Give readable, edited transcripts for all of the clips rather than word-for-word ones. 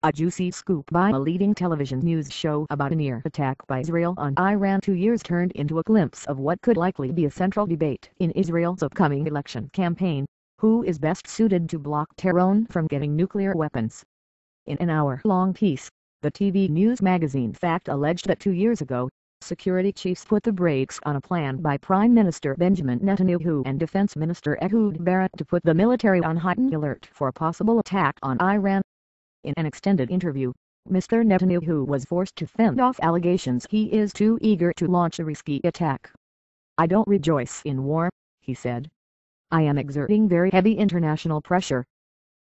A juicy scoop by a leading television news show about a near attack by Israel on Iran 2 years turned into a glimpse of what could likely be a central debate in Israel's upcoming election campaign: who is best suited to block Tehran from getting nuclear weapons. In an hour-long piece, the TV news magazine Fact alleged that 2 years ago, security chiefs put the brakes on a plan by Prime Minister Benjamin Netanyahu and Defense Minister Ehud Barak to put the military on heightened alert for a possible attack on Iran. In an extended interview, Mr. Netanyahu was forced to fend off allegations he is too eager to launch a risky attack. "I don't rejoice in war," he said. "I am exerting very heavy international pressure.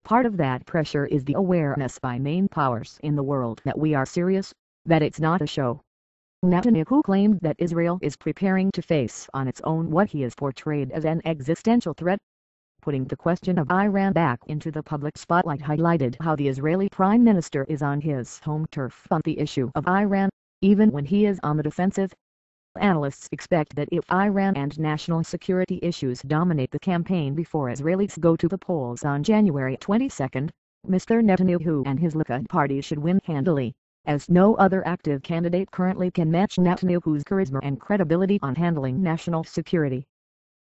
Part of that pressure is the awareness by main powers in the world that we are serious, that it's not a show." Netanyahu claimed that Israel is preparing to face on its own what he has portrayed as an existential threat. Putting the question of Iran back into the public spotlight highlighted how the Israeli Prime Minister is on his home turf on the issue of Iran, even when he is on the defensive. Analysts expect that if Iran and national security issues dominate the campaign before Israelis go to the polls on January 22, Mr. Netanyahu and his Likud party should win handily, as no other active candidate currently can match Netanyahu's charisma and credibility on handling national security.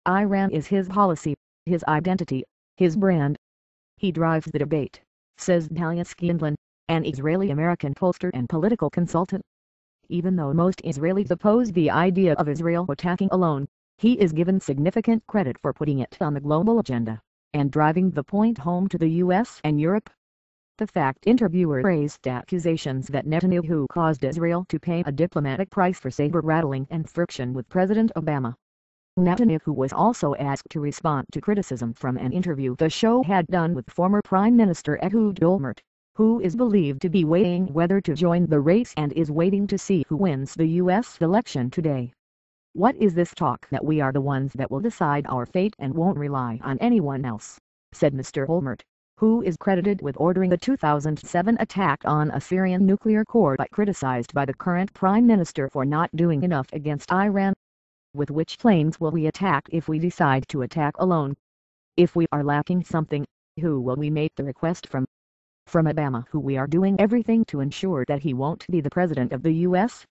Iran is his policy, his identity, his brand. He drives the debate, says Talia Scanlon, an Israeli-American pollster and political consultant. Even though most Israelis oppose the idea of Israel attacking alone, he is given significant credit for putting it on the global agenda, and driving the point home to the US and Europe. The Fact interviewer raised accusations that Netanyahu caused Israel to pay a diplomatic price for saber-rattling and friction with President Obama. Netanyahu was also asked to respond to criticism from an interview the show had done with former Prime Minister Ehud Barak, who is believed to be weighing whether to join the race and is waiting to see who wins the U.S. election today. "What is this talk that we are the ones that will decide our fate and won't rely on anyone else?" said Mr. Barak, who is credited with ordering the 2007 attack on a Syrian nuclear core but criticized by the current Prime Minister for not doing enough against Iran. "With which planes will we attack if we decide to attack alone? If we are lacking something, who will we make the request from? From Obama, who we are doing everything to ensure that he won't be the president of the U.S.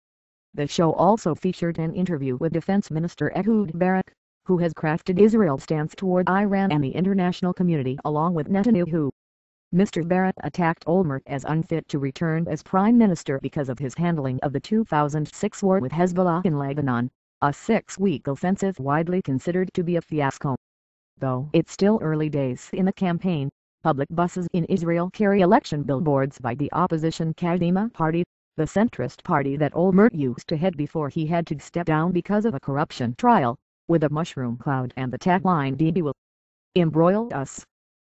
The show also featured an interview with Defense Minister Ehud Barak, who has crafted Israel's stance toward Iran and the international community along with Netanyahu. Mr. Barak attacked Olmert as unfit to return as prime minister because of his handling of the 2006 war with Hezbollah in Lebanon, a 6-week offensive widely considered to be a fiasco. Though it's still early days in the campaign, public buses in Israel carry election billboards by the opposition Kadima party, the centrist party that Olmert used to head before he had to step down because of a corruption trial, with a mushroom cloud and the tagline "DB will embroil us."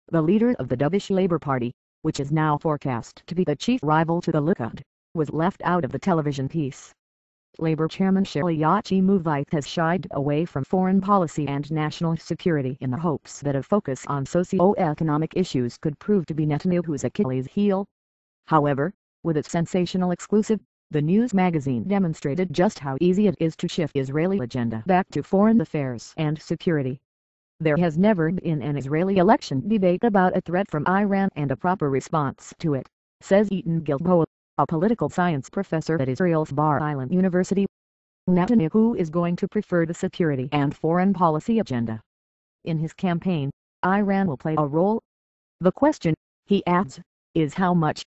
The leader of the dovish Labour Party, which is now forecast to be the chief rival to the Likud, was left out of the television piece. Labour Chairman Shaliyachi Movite has shied away from foreign policy and national security in the hopes that a focus on socio-economic issues could prove to be Netanyahu's Achilles heel. However, with its sensational exclusive, the news magazine demonstrated just how easy it is to shift Israeli agenda back to foreign affairs and security. There has never been an Israeli election debate about a threat from Iran and a proper response to it, says Eaton Gilboa, a political science professor at Israel's Bar Ilan University. Netanyahu is going to prefer the security and foreign policy agenda. In his campaign, Iran will play a role. The question, he adds, is how much.